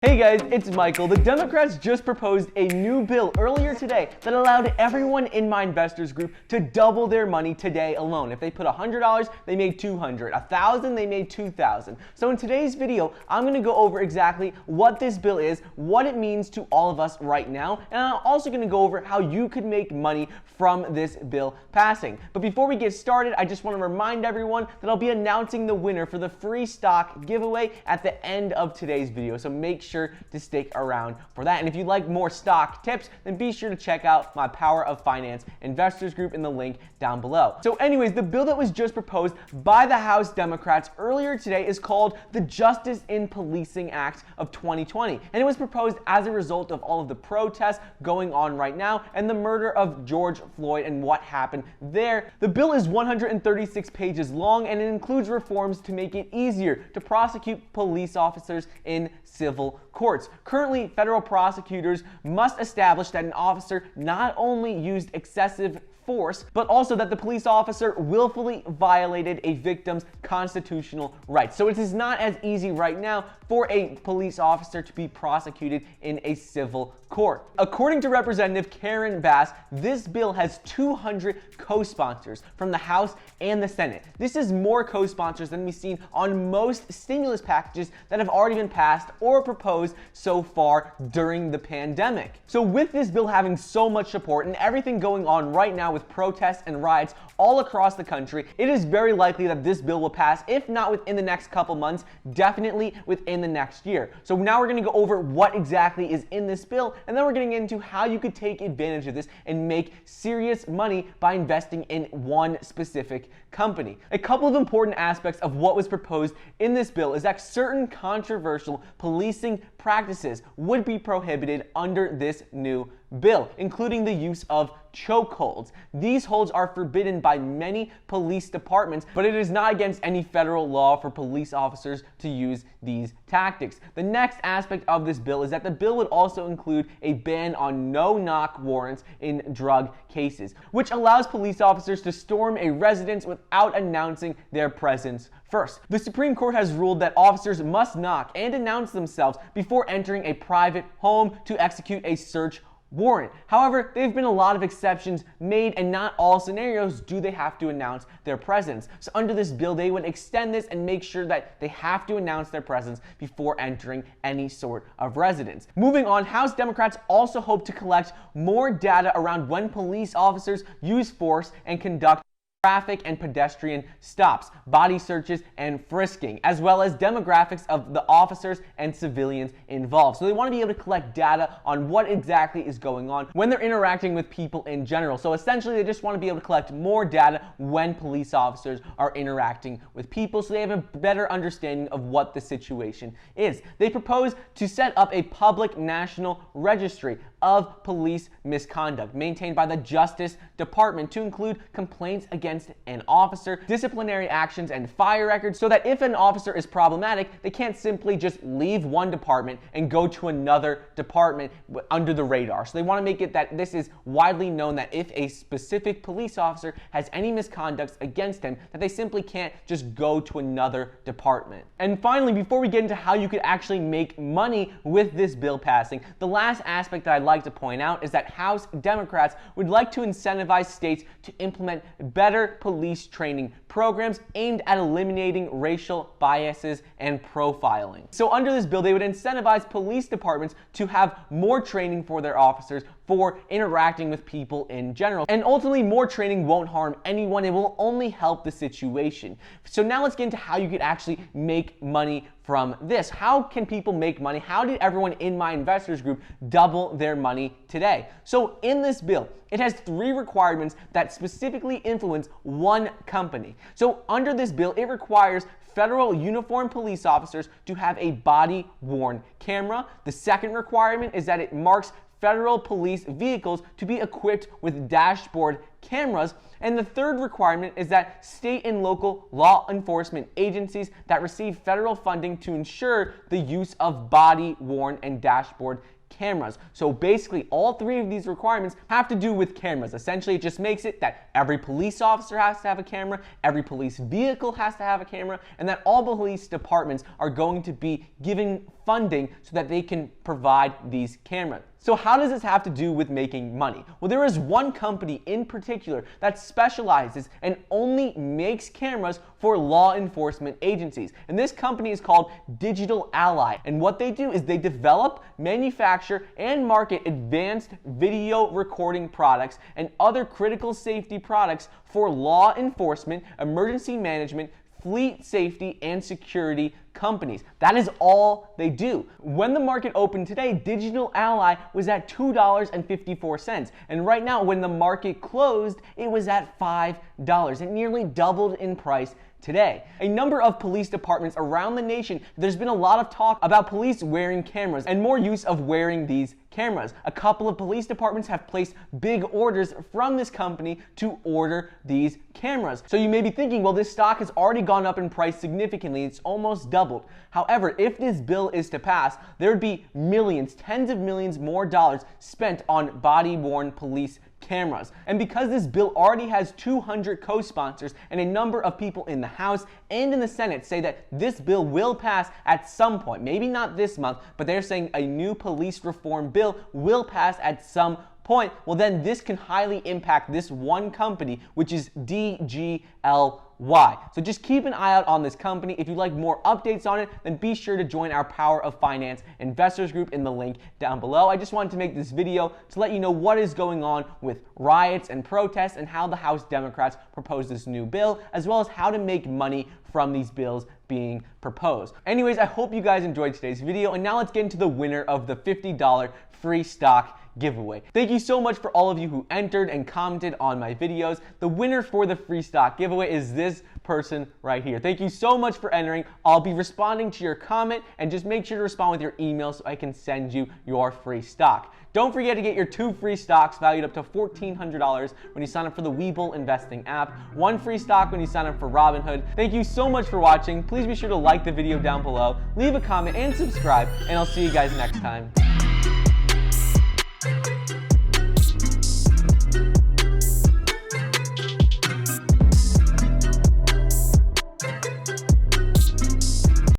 Hey guys, it's Michael. The Democrats just proposed a new bill earlier today that allowed everyone in my investors group to double their money today alone. If they put $100, they made $200. $1,000, they made $2,000. So in today's video, I'm going to go over exactly what this bill is, what it means to all of us right now, and I'm also going to go over how you could make money from this bill passing. But before we get started, I just want to remind everyone that I'll be announcing the winner for the free stock giveaway at the end of today's video. So make sure to stick around for that. And if you'd like more stock tips, then be sure to check out my Power of Finance investors group in the link down below. So anyways, the bill that was just proposed by the House Democrats earlier today is called the Justice in Policing Act of 2020. And it was proposed as a result of all of the protests going on right now and the murder of George Floyd and what happened there. The bill is 136 pages long, and it includes reforms to make it easier to prosecute police officers in civil courts. Currently, federal prosecutors must establish that an officer not only used excessive force, but also that the police officer willfully violated a victim's constitutional rights. So it is not as easy right now for a police officer to be prosecuted in a civil court. According to Representative Karen Bass, this bill has 200 co-sponsors from the House and the Senate. This is more co-sponsors than we've seen on most stimulus packages that have already been passed or proposed so far during the pandemic. So with this bill having so much support and everything going on right now with protests and riots all across the country, it is very likely that this bill will pass, if not within the next couple months, definitely within the next year. So now we're going to go over what exactly is in this bill, and then we're getting into how you could take advantage of this and make serious money by investing in one specific company. A couple of important aspects of what was proposed in this bill is that certain controversial policing practices would be prohibited under this new bill, including the use of chokeholds. These holds are forbidden by many police departments, but it is not against any federal law for police officers to use these tactics. The next aspect of this bill is that the bill would also include a ban on no-knock warrants in drug cases, which allows police officers to storm a residence without announcing their presence first. The Supreme Court has ruled that officers must knock and announce themselves before entering a private home to execute a search warrant. However, there have been a lot of exceptions made, and not all scenarios do they have to announce their presence. So under this bill, they would extend this and make sure that they have to announce their presence before entering any sort of residence. Moving on, House Democrats also hope to collect more data around when police officers use force and conduct traffic and pedestrian stops, body searches, and frisking, as well as demographics of the officers and civilians involved. So they want to be able to collect data on what exactly is going on when they're interacting with people in general. So essentially, they just want to be able to collect more data when police officers are interacting with people, so they have a better understanding of what the situation is. They propose to set up a public national registry of police misconduct maintained by the Justice Department to include complaints against an officer, disciplinary actions, and fire records, so that if an officer is problematic, they can't simply just leave one department and go to another department under the radar. So they want to make it that this is widely known that if a specific police officer has any misconducts against him, that they simply can't just go to another department. And finally, before we get into how you could actually make money with this bill passing, the last aspect that I'd like to point out is that House Democrats would like to incentivize states to implement better police training programs aimed at eliminating racial biases and profiling. So under this bill, they would incentivize police departments to have more training for their officers for interacting with people in general. And ultimately, more training won't harm anyone. It will only help the situation. So now let's get into how you could actually make money from this. How can people make money? How did everyone in my investors group double their money today? So in this bill, it has 3 requirements that specifically influence one company. So under this bill, it requires federal uniformed police officers to have a body-worn camera. The second requirement is that it marks federal police vehicles to be equipped with dashboard cameras. And the third requirement is that state and local law enforcement agencies that receive federal funding to ensure the use of body-worn and dashboard cameras. So basically, all three of these requirements have to do with cameras. Essentially, it just makes it that every police officer has to have a camera, every police vehicle has to have a camera, and that all police departments are going to be giving funding so that they can provide these cameras. So how does this have to do with making money? Well, there is one company in particular that specializes and only makes cameras for law enforcement agencies. And this company is called DGLY. And what they do is they develop, manufacture, and market advanced video recording products and other critical safety products for law enforcement, emergency management, fleet safety, and security companies. That is all they do. When the market opened today, DGLY was at $2.54. And right now, when the market closed, it was at $5. It nearly doubled in price today. A number of police departments around the nation, there's been a lot of talk about police wearing cameras and more use of wearing these cameras. A couple of police departments have placed big orders from this company to order these cameras. So you may be thinking, well, this stock has already gone up in price significantly. It's almost doubled. However, if this bill is to pass, there would be millions, tens of millions more dollars spent on body-worn police cameras. And because this bill already has 200 co-sponsors and a number of people in the House and in the Senate say that this bill will pass at some point, maybe not this month, but they're saying a new police reform bill will pass at some point, well then this can highly impact this one company, which is DGLY. So just keep an eye out on this company. If you'd like more updates on it, then be sure to join our Power of Finance Investors group in the link down below. I just wanted to make this video to let you know what is going on with riots and protests and how the House Democrats proposed this new bill, as well as how to make money from these bills being proposed. Anyways, I hope you guys enjoyed today's video, and now let's get into the winner of the $50 free stock giveaway. Thank you so much for all of you who entered and commented on my videos. The winner for the free stock giveaway is this person right here. Thank you so much for entering. I'll be responding to your comment, and just make sure to respond with your email so I can send you your free stock. Don't forget to get your 2 free stocks valued up to $1,400 when you sign up for the Webull investing app, 1 free stock when you sign up for Robinhood. Thank you so much for watching. Please be sure to like the video down below, leave a comment, and subscribe, and I'll see you guys next time.